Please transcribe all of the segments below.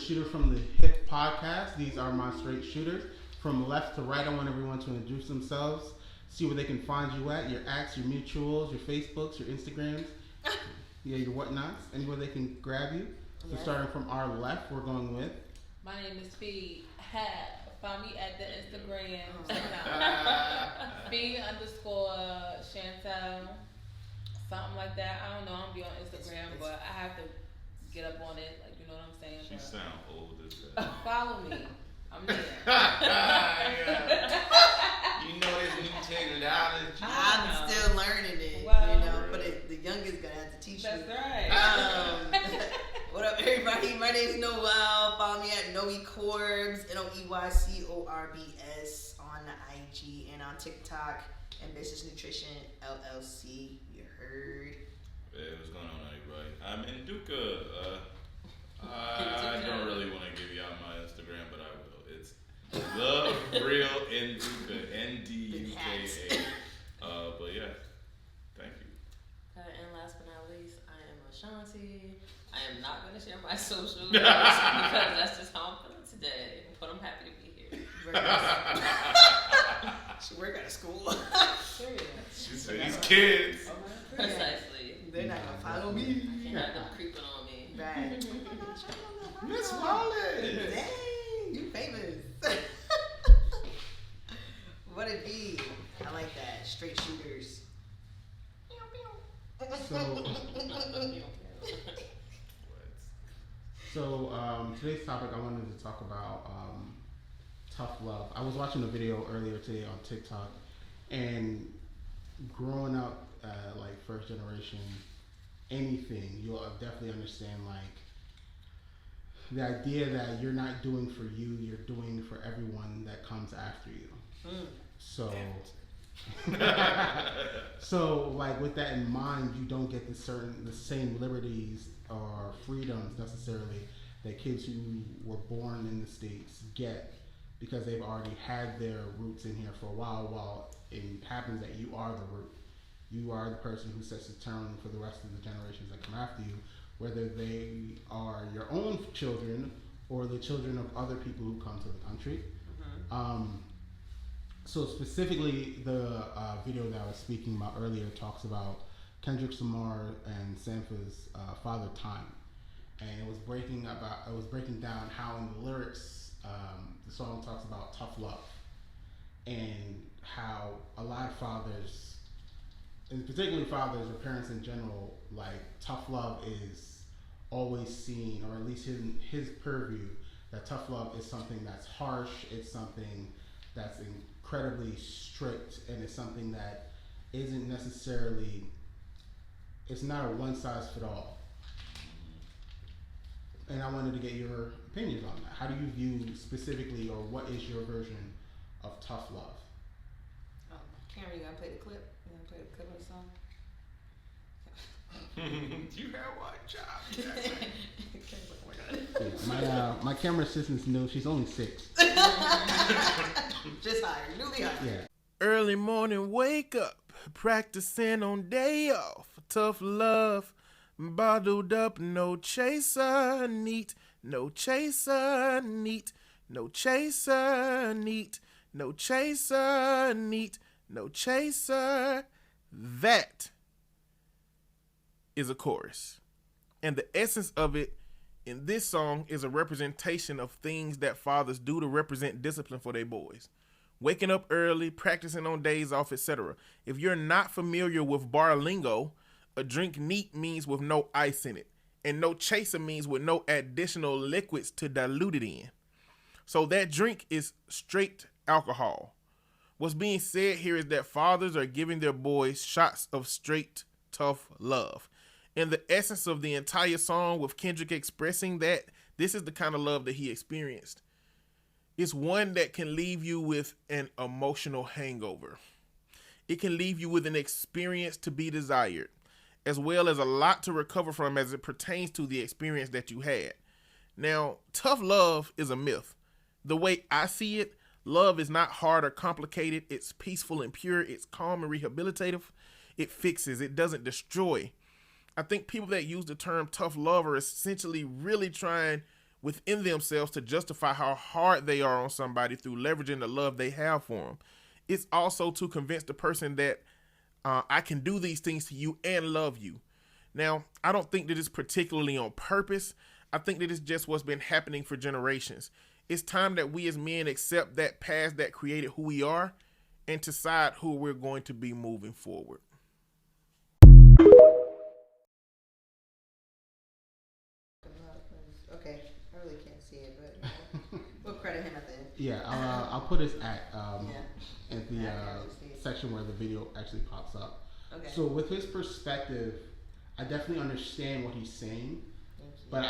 Shooter from the Hip podcast. These are my straight shooters. From left to right, I want everyone to introduce themselves, see where they can find you at, your acts, your mutuals, your Facebooks, your Instagrams, your whatnots, anywhere they can grab you. So starting from our left, we're going with... My name is Fee. Find me at the Instagram. Fee _ Chantel. Something like that. I don't know. I'm be on Instagram, but I have to get up on it. Like, you know what I'm saying? She sound old as hell. Follow me. I'm there. You know this new technology. I'm still learning it. Well, you know, but the youngest gonna have to teach that's me. That's right. What up, everybody? My name's Noel. Follow me at Noe Corbs, NOEYCORBS on the IG and on TikTok and Business Nutrition LLC. You heard? Hey, what's going on, everybody? I'm Nduka. I don't really want to give you out my Instagram, but I will. It's the real Nduka, NDUKA. But yeah, thank you. And last but not least, I am Ashanti. I am not going to share my social because that's just how I'm feeling today. But I'm happy to be here. She work at a school. She said these kids. Precisely. They're not going to follow me. I can't have them creeping on me. Right. Miss Wallace. Dang, you famous. What it be? I like that. Straight shooters. So today's topic, I wanted to talk about tough love. I was watching a video earlier today on TikTok, and growing up like first generation, anything, you'll definitely understand like the idea that you're not doing for you, you're doing for everyone that comes after you. So so like with that in mind, you don't get the same liberties or freedoms necessarily that kids who were born in the States get, because they've already had their roots in here for a while it happens that you are the root. You are the person who sets the tone for the rest of the generations that come after you, whether they are your own children or the children of other people who come to the country. So specifically, the video that I was speaking about earlier talks about Kendrick Lamar and Sampha's Father Time, and it was breaking down how in the lyrics the song talks about tough love, and how a lot of fathers, and particularly fathers or parents in general, like tough love is always seen, or at least his purview, that tough love is something that's harsh, it's something that's incredibly strict, and it's something that isn't necessarily, it's not a one size fit all. And I wanted to get your opinions on that. How do you view specifically, or what is your version of tough love? Cameron, you gonna play the clip? You gonna play the clip of the song? You have one job. Yeah, my camera assistant's new. She's only 6. Just hired, newly hired. Yeah. Early morning wake up, practicing on day off. Tough love, bottled up, no chaser, neat. No chaser, neat. No chaser, neat. No chaser, neat. No chaser. That is a chorus. And the essence of it in this song is a representation of things that fathers do to represent discipline for their boys. Waking up early, practicing on days off, etc. If you're not familiar with bar lingo, a drink neat means with no ice in it. And no chaser means with no additional liquids to dilute it in. So that drink is straight alcohol. What's being said here is that fathers are giving their boys shots of straight, tough love. And the essence of the entire song, with Kendrick expressing that this is the kind of love that he experienced. It's one that can leave you with an emotional hangover. It can leave you with an experience to be desired, as well as a lot to recover from as it pertains to the experience that you had. Now, tough love is a myth. The way I see it, love is not hard or complicated. It's peaceful and pure. It's calm and rehabilitative. It fixes. It doesn't destroy. I think people that use the term tough love are essentially really trying within themselves to justify how hard they are on somebody through leveraging the love they have for them. It's also to convince the person that I can do these things to you and love you. Now, I don't think that it's particularly on purpose. I think that it's just what's been happening for generations. It's time that we as men accept that past that created who we are and decide who we're going to be moving forward. Okay, I really can't see it, but we'll credit him at the end. Yeah, I'll put his at Yeah. at the Yeah, I can see it. section where the video actually pops up. Okay. So with his perspective, I definitely understand what he's saying. Thank you. But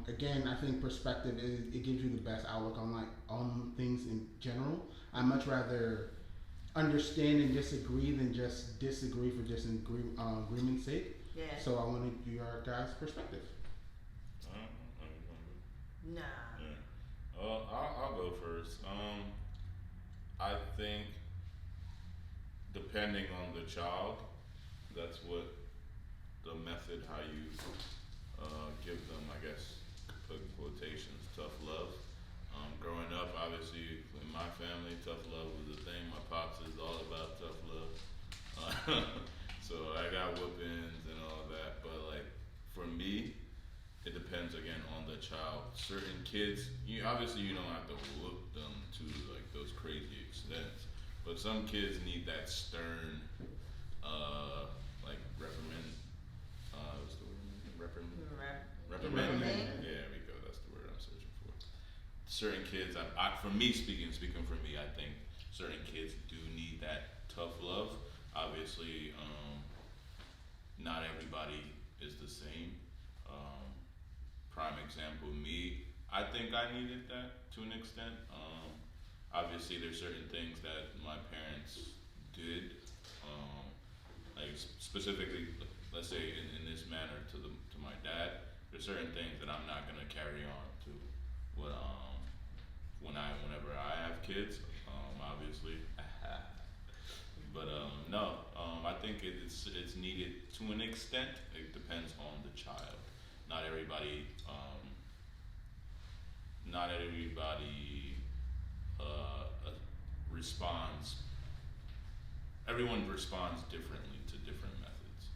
again, I think perspective it gives you the best outlook on things in general. I much rather understand and disagree than just disagree for just agreement's sake. Yeah. So I wanted your guys' perspective. Nah. Yeah. I'll go first. I think depending on the child, that's what the method how you give them, I guess, put in quotations, tough love. Growing up, obviously, in my family, tough love was a thing. My pops is all about tough love. So I got whoopings and all that. But like for me, it depends again on the child. Certain kids, you obviously you don't have to whoop them to like those crazy extents. But some kids need that stern, like reprimand. What's the word? Reprimand. Yeah, there we go. That's the word I'm searching for. Certain kids, for me speaking for me, I think certain kids do need that tough love. Obviously, not everybody is the same. Prime example, me, I think I needed that to an extent. Obviously, there's certain things that my parents did, like specifically, let's say in this manner to my dad. There's certain things that I'm not gonna carry on to what whenever I have kids, obviously. But no, I think it's needed to an extent. It depends on the child. Not everybody responds. Everyone responds differently to different methods.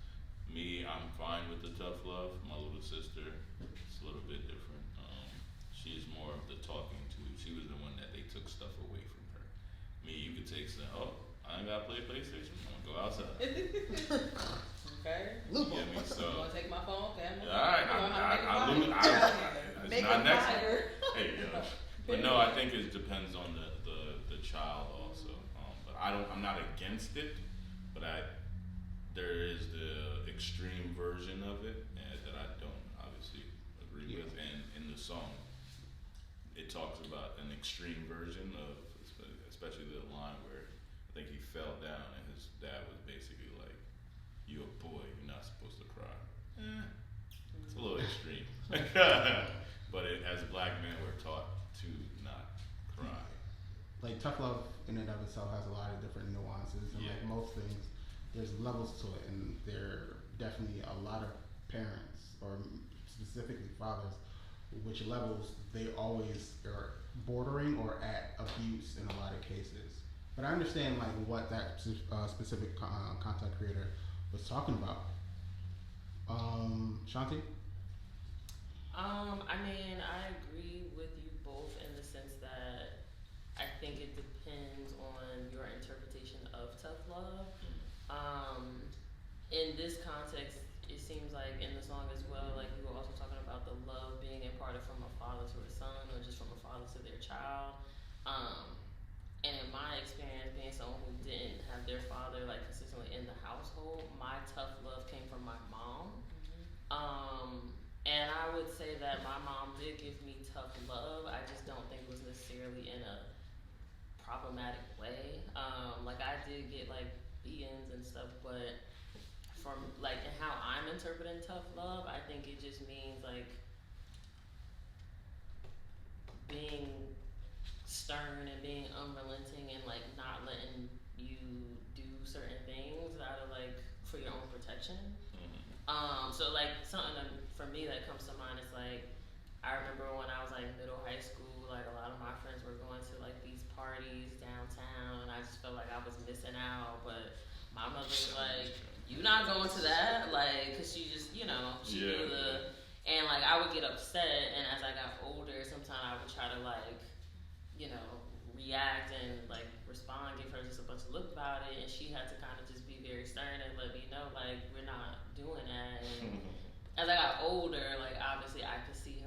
Me, I'm fine with the tough love. My little sister, it's a little bit different. She's more of the talking to. She was the one that they took stuff away from her. Me, you could take stuff. Oh, I ain't gotta play PlayStation. I'm gonna go outside. Okay. Loophole. You get me? So. You wanna take my phone? Okay, I'm All right, I lose. It's Make not a next. fire. Hey, yo. But no, I think it depends on the child also. But I'm not against it, but there is the extreme version of it that I don't obviously agree with. And in the song, it talks about an extreme version of, especially the line where I think he fell down and his dad was basically like, "You a boy, you're not supposed to cry." It's a little extreme. But as black men, we're taught to not cry. Like tough love in and of itself has a lot of different nuances, and like most things, there's levels to it, and there are definitely a lot of parents, or specifically fathers, which levels they always are bordering or at abuse in a lot of cases. But I understand like what that specific content creator was talking about. Shanti? I mean, I agree with you both in the sense that I think it depends on your interpretation of tough love. In this context, it seems like in the song as well, like you were also talking about the love being imparted from a father to a son, or just from a father to their child. And in my experience, being someone who didn't have their father like consistently in the household, my tough love came from my mom. And I would say that my mom did give me tough love. I just don't think it was necessarily in a problematic way. Like I did get like beatings and stuff, but from like and how I'm interpreting tough love, I think it just means like being stern and being unrelenting and like not letting you do certain things out of like for your own protection. So like something for me that comes to mind is like I remember when I was like middle high school, like a lot of my friends were going to like these parties downtown, and I just felt like I was missing out. But my mother was like, "You not going to that?" Like, cause she just, she knew the, and like I would get upset, and as I got older, sometimes I would try to like, react and like respond, give her just a bunch of look about it, and she had to kind of just be very stern and let me know like we're not doing that. And as I got older, like obviously I could see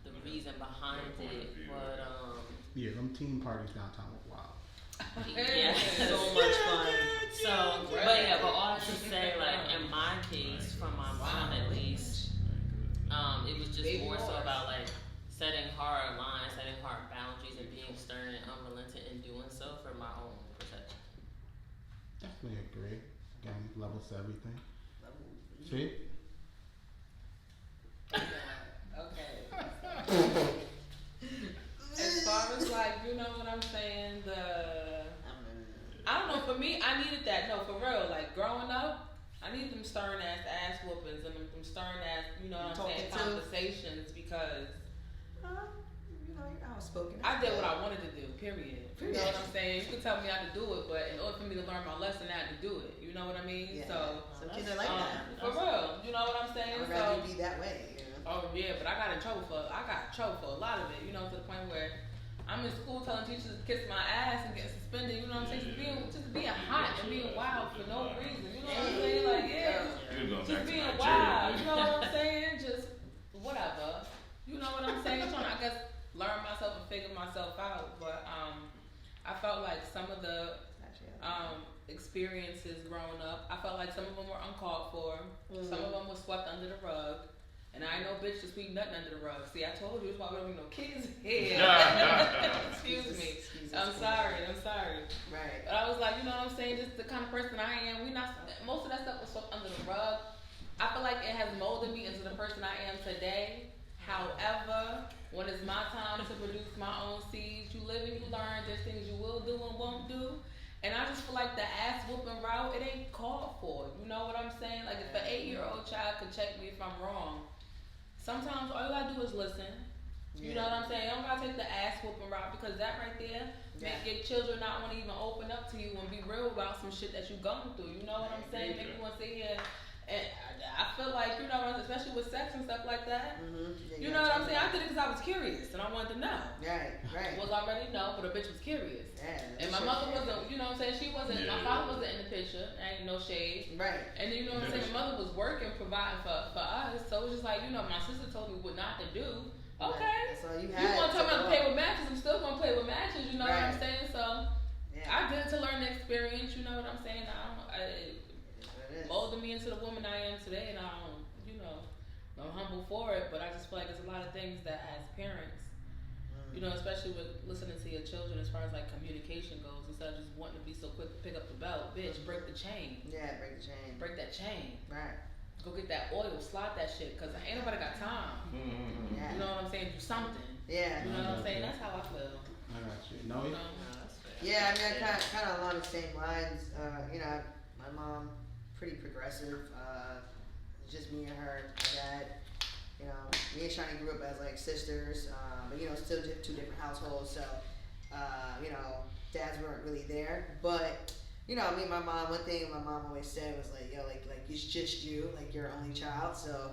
the reason behind it, but yeah, them team parties downtown were wild. yeah, So much fun. So, but all I should say, like in my case, from my mom at least, it was just more so about like setting hard lines, setting hard boundaries, and being stern and unrelenting in doing so for my own protection. Definitely agree. Again, levels to everything. See? Okay. As far as like, you know what I'm saying, I don't know, for me, I needed that. No, for real, like growing up, I need them stern ass whoopings and them stern ass, you know what I'm saying, conversations, because you're outspoken. I did what I wanted to do, period. You know what I'm saying? You could tell me how to do it, but in order for me to learn my lesson, I had to do it. You know what I mean? Yeah. So kids are like that. For real, you know what I'm saying? I'd rather you be that way. Oh yeah, but I got in trouble for a lot of it. You know, to the point where I'm in school telling teachers to kiss my ass and getting suspended. You know what I'm saying? Just being hot and being wild for no reason. You know what I'm saying? Like just being wild. You know what I'm saying? Just whatever. You know what I'm saying? Trying to, I guess, learn myself and figure myself out. But I felt like some of the experiences growing up, I felt like some of them were uncalled for. Some of them were swept under the rug. And I ain't no bitch to sweep nothing under the rug. See, I told you, it's why we don't be no kids here. Excuse me. I'm sorry. Right. But I was like, you know what I'm saying? Just the kind of person I am. Most of that stuff was swept under the rug. I feel like it has molded me into the person I am today. However, when it's my time to produce my own seeds, you live and you learn. There's things you will do and won't do. And I just feel like the ass whooping route, it ain't called for. You know what I'm saying? Like if an 8-year-old child could check me if I'm wrong, sometimes all you gotta do is listen. You know what I'm saying? You don't gotta take the ass whooping route, because that right there make your children not want to even open up to you and be real about some shit that you're going through. You know what I'm saying? Make you want to sit here. And I feel like, you know, especially with sex and stuff like that, you know what I'm saying? I did it because I was curious and I wanted to know. Right. Was already know, but a bitch was curious. Yeah, and my mother wasn't, you know what I'm saying? She wasn't, my father wasn't in the picture. Ain't no shade. Right. And you know what I'm saying? My mother was working, providing for us. So it was just like, you know, my sister told me what not to do. Okay. That's all you had. You want to tell me how to play with matches? I'm still going to play with matches, you know what I'm saying? So I did it to learn the experience, you know what I'm saying? Molded me into the woman I am today, and I'm humble for it. But I just feel like there's a lot of things that, as parents, you know, especially with listening to your children, as far as like communication goes, instead of just wanting to be so quick to pick up the belt, bitch, break the chain. Yeah, break the chain. Break that chain. Right. Go get that oil, slide that shit, cause ain't nobody got time. Yeah. You know what I'm saying? Do something. Yeah. You know what I'm saying? That's how I feel. I got you. No, yeah, I mean, kind of along the same lines. You know, my mom, pretty progressive. Just me and her. My dad, you know, me and Shani grew up as like sisters, but you know, still two different households. So, you know, dads weren't really there. But you know, me and my mom. One thing my mom always said was like, yo, like it's just you, like you're only child. So,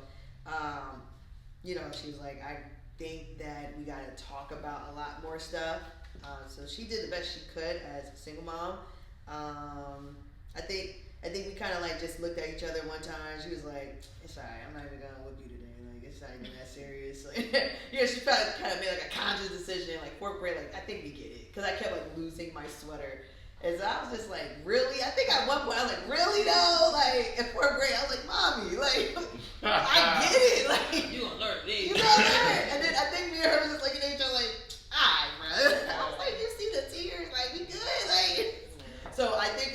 you know, she was like, I think that we got to talk about a lot more stuff. So she did the best she could as a single mom. I think we kind of like just looked at each other one time. She was like, "It's alright. I'm not even gonna whip you today. Like it's not even that serious." Like, you know, she probably kind of made like a conscious decision. Like 4th grade, like I think we get it, because I kept like losing my sweater. And so I was just like, really? I think at one point I was like, really though? Like in 4th grade, I was like, mommy, like I get it. Like you gonna learn this. You gonna learn. And then I think me and her was just looking at each other like, alright, bro. I was like, you see the tears? Like we good? Like so I think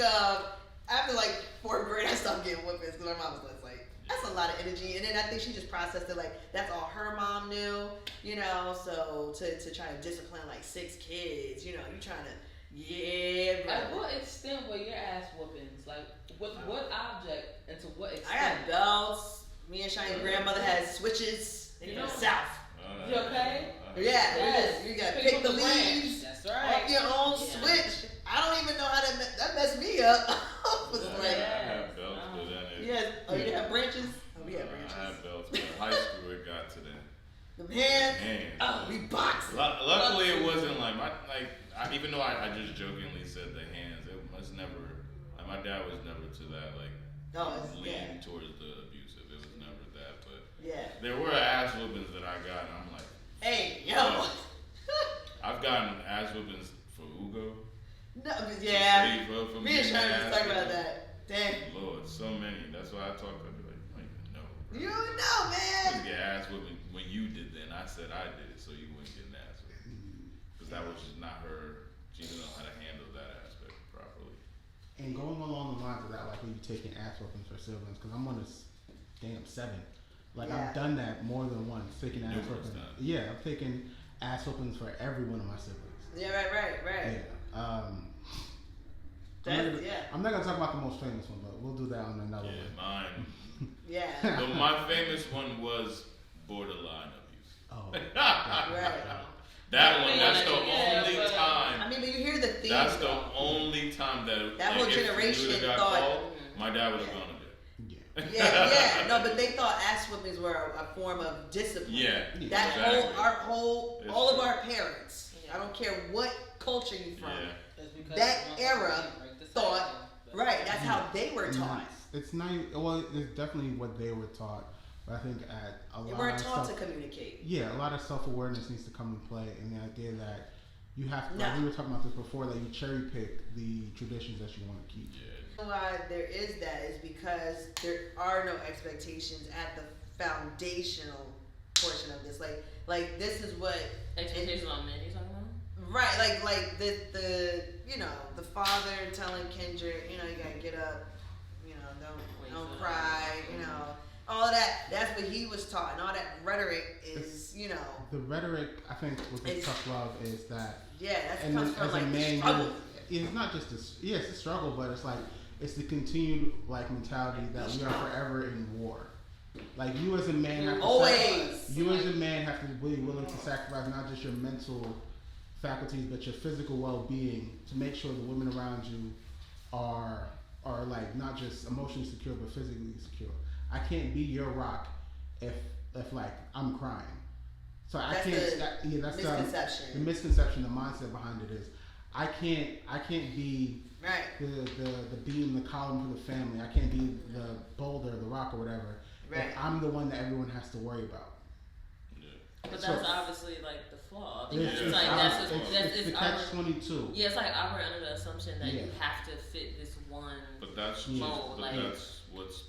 after like 4th grade, I stopped getting whippings because our mom was like, that's a lot of energy. And then I think she just processed it like that's all her mom knew, you know. So to try to discipline like 6 kids, you know, you trying to. Yeah, bro. At what extent were your ass whoopings? Like, with what object and to what extent? I got belts. Me and Shiny's grandmother had switches. in the South. You okay? Yeah, Yes. you got to pick the leaves That's right. off your own switch. I don't even know how that messed me up. I was I like, had belts, but then it. oh, you didn't have branches? Oh, we had branches. I had belts, but in high school it got to them. The hands. Hands. Oh, we boxed. Luckily, it wasn't like even though I just jokingly said the hands, it was never. Like, my dad was never to that lean towards the abusive. It was never that, but there were ass whoopings that I got, and I'm like, hey, yo. I've gotten ass whoopings for Ugo. No, yeah. For Me and Sharon just talking about that. Dang. Lord, so many. That's why I talk to her like, you don't even know. Bro. You don't know, man. You get ass whooping when you did that, and I said I did it, so you wouldn't get an ass whooping. Because that was just not her. She didn't know how to handle that aspect properly. And going along the lines of that, like when you taking ass whoopings for siblings, because I'm on this damn 7. Like I've done that more than once, taking ass whoopings. Yeah, I've taken ass whoopings for every one of my siblings. Yeah, right. Yeah. I'm not gonna talk about the most famous one, but we'll do that on another one. Mine. Yeah. So my famous one was borderline abuse. Oh. Right. That one. That's the only time. I mean, but you hear the theme. That's the only time that whole generation thought. Called, my dad would have gone to jail. Yeah. No, but they thought ass whoopings were a form of discipline. Yeah. That exactly. all of our parents. I don't care what culture you from. Yeah. That era thought. Right. That's how they were taught. It's not. Well, it's definitely what they were taught. But I think they weren't taught to communicate. Yeah, a lot of self-awareness needs to come into play, and the idea that you have to. Like we were talking about this before, that you cherry pick the traditions that you want to keep. Yeah. Why there is that is because there are no expectations at the foundational portion of this. Like this is what expectations on men. You talking about? Right. Like the the father telling Kendrick, you gotta get up, don't cry, all of that. That's what he was taught, and all that rhetoric is, The rhetoric, I think, with the tough love is that. Yeah, that comes from as a man, struggle. It's not just it's a struggle, but it's like it's the continued mentality that we are forever in war. Like you as a man have to you as a man have to be willing to sacrifice not just your mental faculties, but your physical well-being to make sure the women around you are like not just emotionally secure but physically secure. I can't be your rock if like I'm crying. So that's that's misconception. The misconception, the mindset behind it is I can't be the beam, the column for the family. I can't be the boulder, the rock, or whatever. Right. If I'm the one that everyone has to worry about. Yeah. But that's obviously like the flaw. It's the catch-22. Yeah, it's like operate under the assumption that you have to fit this one mold. That's what's.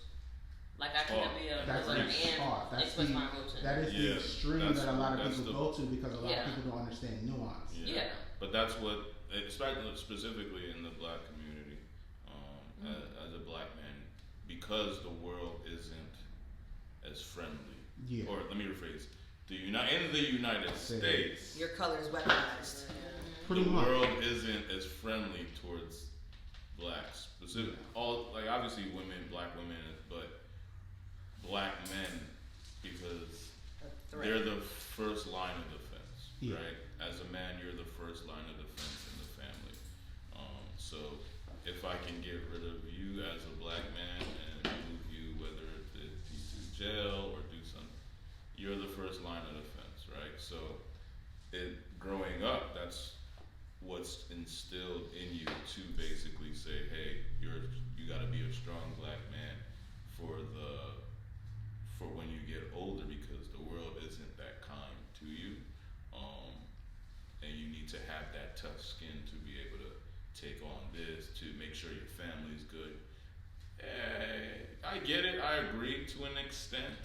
Like I can't be a villain and express my emotions. That is the extreme that a lot of people go to because a lot of Yeah. people don't understand nuance. Yeah. But that's what, specifically in the black community, as a black man, because the world isn't as friendly. Yeah. Or let me rephrase: in the United States, your color is weaponized. Pretty the much. world isn't as friendly towards blacks. Obviously black women, but black men, because they're the first line of defense, right? As a man, you're the first line of defense in the family. So if I can get rid of you as a black man and move you, whether it's to jail or do something, you're the first line of defense, right? So growing up, that's what's instilled in you to basically say, hey, you got to be a strong black man for when you get older, because the world isn't that kind to you, and you need to have that tough skin to be able to take on this, to make sure your family's good. I get it. I agree to an extent.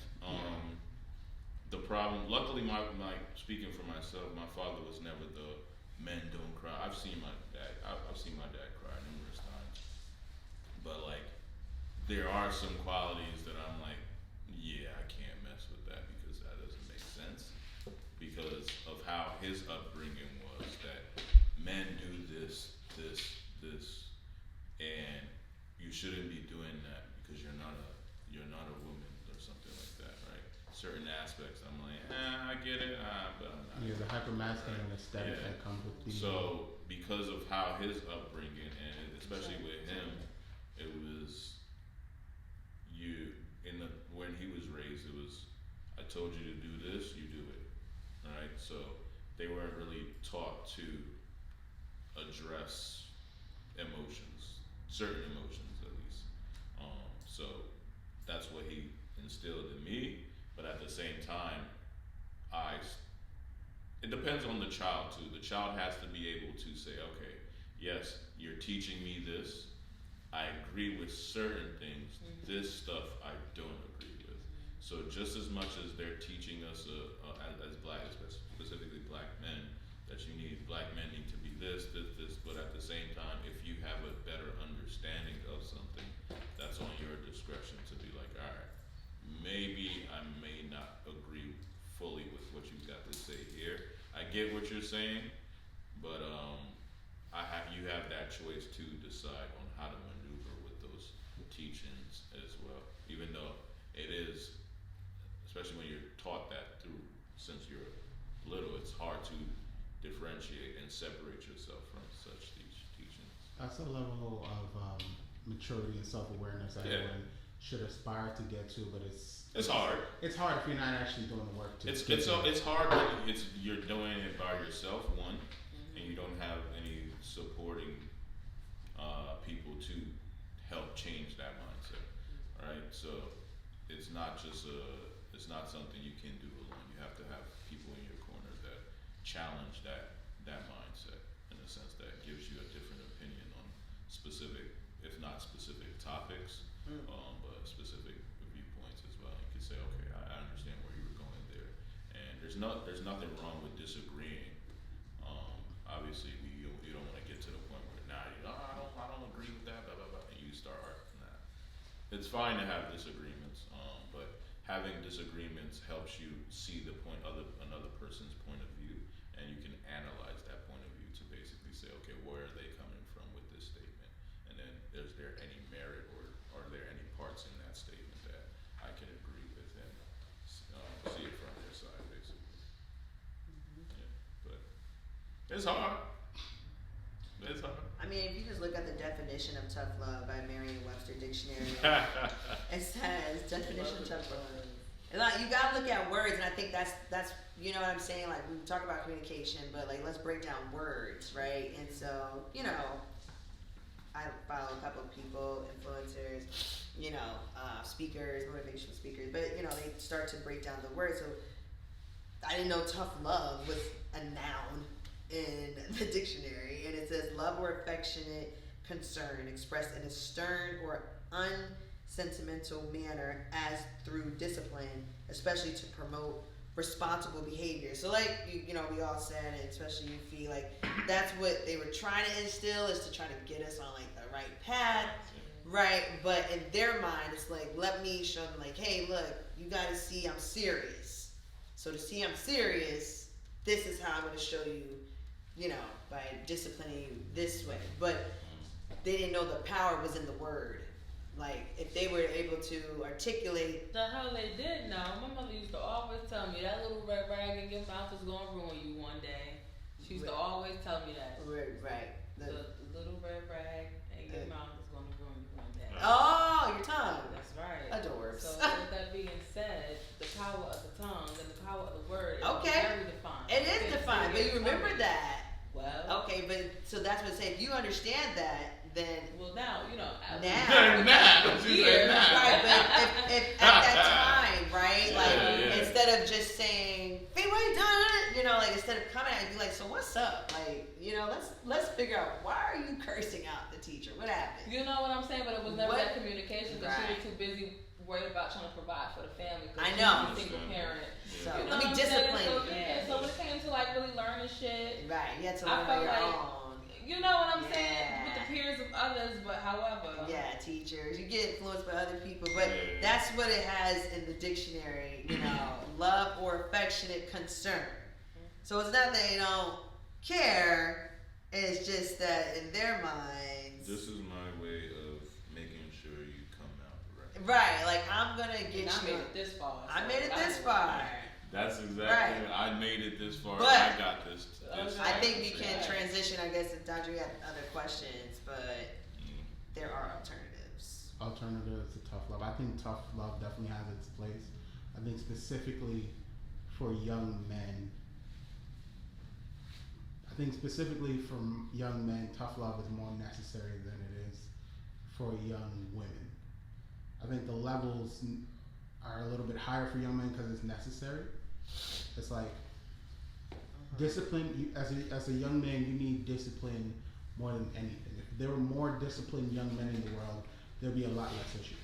The problem, luckily, speaking for myself, my father was never the men don't cry. I've seen my dad cry numerous times, but there are some qualities that I'm like, yeah, I can't mess with that because that doesn't make sense because of how his upbringing was, that men do this, and you shouldn't be doing that because you're not a woman or something like that, right? Certain aspects, I'm like, masculine aesthetic Yeah. that comes with the. So because of how his upbringing and especially with him, it was you in the when he was raised. It was I told you to do this, you do it. All right. So they weren't really taught to address emotions, certain emotions at least. So that's what he instilled in me. But at the same time, it depends on the child too. The child has to be able to say, okay, yes, you're teaching me this. I agree with certain things. This stuff I don't agree with. So just as much as they're teaching us as black, specifically black men, that black men need to be this, but at the same time, if you have a better understanding of something, that's on your discretion to be like, all right, maybe I may not agree fully with what you've got to say here. I get what you're saying, but you have that choice to decide on how to maneuver with those teachings as well. Even though it is, especially when you're taught that since you're little, it's hard to differentiate and separate yourself from such teachings. That's a level of maturity and self-awareness that everyone should aspire to get to, but it's hard. It's hard if you're not actually doing the work to. It's hard when you're doing it by yourself, and you don't have any supporting people to help change that mindset. Right? So it's not something you can do alone. You have to have people in your corner that challenge that mindset in a sense that gives you a different opinion on specific, if not specific topics, but specific viewpoints as well. You can say, okay, I understand where you were going there, and there's nothing wrong with disagreeing. Obviously, you don't want to get to the point where I don't agree with that, blah blah blah, and you start arguing that. It's fine to have disagreements, but having disagreements helps you see another person's point of view, and you can analyze that point of view to basically say, okay, where are they coming from with this statement, and then is there any merit or are there any parts in that statement that I can agree with and see it from their side, basically. Yeah, but it's hard. It's hard. I mean, if you just look at the definition of tough love by Merriam-Webster Dictionary, it says definition of tough love. And like, you gotta look at words, and I think that's you know what I'm saying. Like we talk about communication, but like let's break down words, right? And so I follow a couple of people, influencers, speakers, motivational speakers, but they start to break down the words. So I didn't know tough love was a noun in the dictionary, and it says love or affectionate concern expressed in a stern or unsentimental manner as through discipline, especially to promote responsible behavior. So like we all said, and especially you feel like that's what they were trying to instill, is to try to get us on like the right path, right? But in their mind, it's like, let me show them like, hey, look, you gotta see I'm serious. So to see I'm serious, this is how I'm gonna show you, by disciplining you this way. But they didn't know the power was in the word. Like, if they were able to articulate. The hell they did know. My mother used to always tell me that little red rag in your mouth is going to ruin you one day. She used to always tell me that. Right. The little red rag in your mouth is going to ruin you one day. Oh, your tongue. That's right. Adorbs. So with that being said, the power of the tongue and the power of the word is very defined. It is defined, but you remember that. Well. Okay, but so that's what I'm saying. If you understand that, then. Well, now, now. Years, right, but if at that time, right, like, instead of just saying, hey, what are you doing? Like, instead of coming at it, be like, so what's up? Like, let's figure out, why are you cursing out the teacher? What happened? You know what I'm saying? But it was never that communication because she was too busy worried about trying to provide for the family. I know. She was a single parent. So, you know let me discipline you. So when it came to like really learning shit, right, you had to learn on your own. You know what I'm saying? With the peers of others, but however. Yeah, teachers. You get influenced by other people, but that's what it has in the dictionary, love or affectionate concern. So it's not that they don't care, it's just that in their minds. This is my way of making sure you come out right. Right, like I'm gonna get you. I made it this far. I made it this far. That's exactly. Right. I made it this far. But I got this. I think we can transition. I guess if Dr. you have other questions, but there are alternatives. Alternatives to tough love. I think tough love definitely has its place. I think specifically for young men. Tough love is more necessary than it is for young women. I think the levels are a little bit higher for young men because it's necessary. It's like discipline. As a young man, you need discipline more than anything. If there were more disciplined young men in the world, there'd be a lot less issues.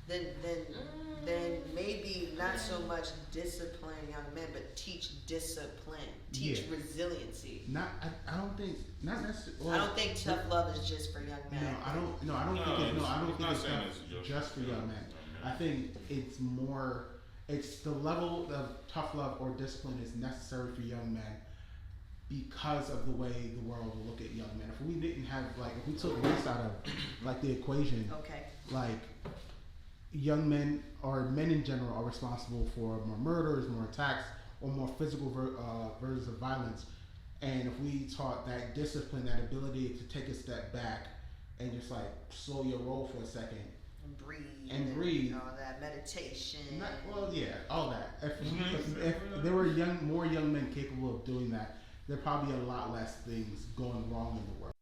Then maybe not so much discipline young men, but teach discipline, teach resiliency. I don't think not necessarily. I don't think tough love is just for young men. I don't think it's just for young men. I think it's more. It's the level of tough love or discipline is necessary for young men because of the way the world will look at young men. If we didn't have if we took race out of the equation, young men or men in general are responsible for more murders, more attacks, or more physical versions of violence. And if we taught that discipline, that ability to take a step back and just slow your roll for a second and breathe, all that meditation. All that. If there were more young men capable of doing that, there'd probably be a lot less things going wrong in the world.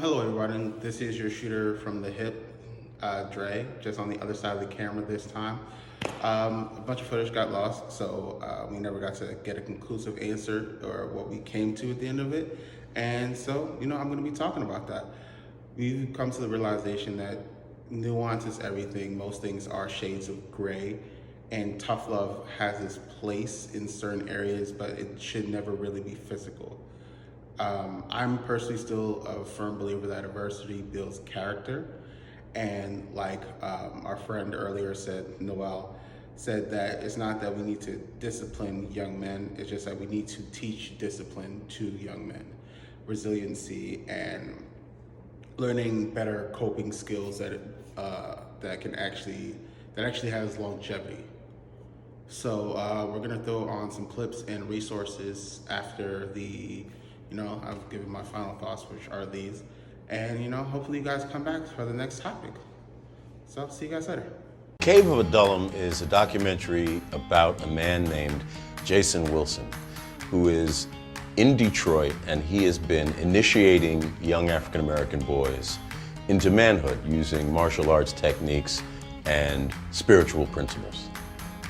Hello everyone, this is your shooter from the hip, Dre, just on the other side of the camera this time. A bunch of footage got lost, so we never got to get a conclusive answer or what we came to at the end of it. And so, I'm going to be talking about that. We've come to the realization that nuance is everything. Most things are shades of gray, and tough love has its place in certain areas, but it should never really be physical. I'm personally still a firm believer that adversity builds character. And our friend earlier said, Noel, said that it's not that we need to discipline young men, it's just that we need to teach discipline to young men. Resiliency and learning better coping skills that actually has longevity. So we're gonna throw on some clips and resources after I've given my final thoughts, which are these. And, hopefully you guys come back for the next topic. So, see you guys later. Cave of Adullam is a documentary about a man named Jason Wilson, who is in Detroit, and he has been initiating young African-American boys into manhood using martial arts techniques and spiritual principles.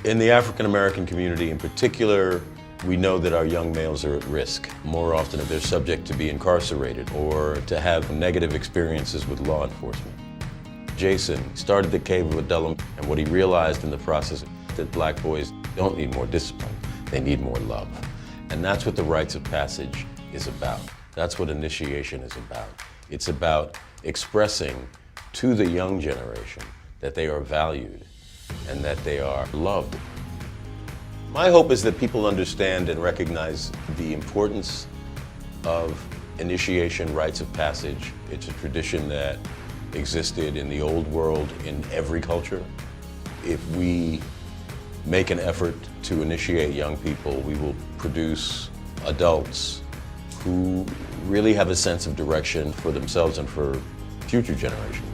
In the African-American community in particular, we know that our young males are at risk. More often they're subject to be incarcerated or to have negative experiences with law enforcement. Jason started the Cave of Adullam, and what he realized in the process that black boys don't need more discipline, they need more love. And that's what the rites of passage is about. That's what initiation is about. It's about expressing to the young generation that they are valued and that they are loved. My hope is that people understand and recognize the importance of initiation rites of passage. It's a tradition that existed in the old world in every culture. If we make an effort to initiate young people, we will produce adults who really have a sense of direction for themselves and for future generations.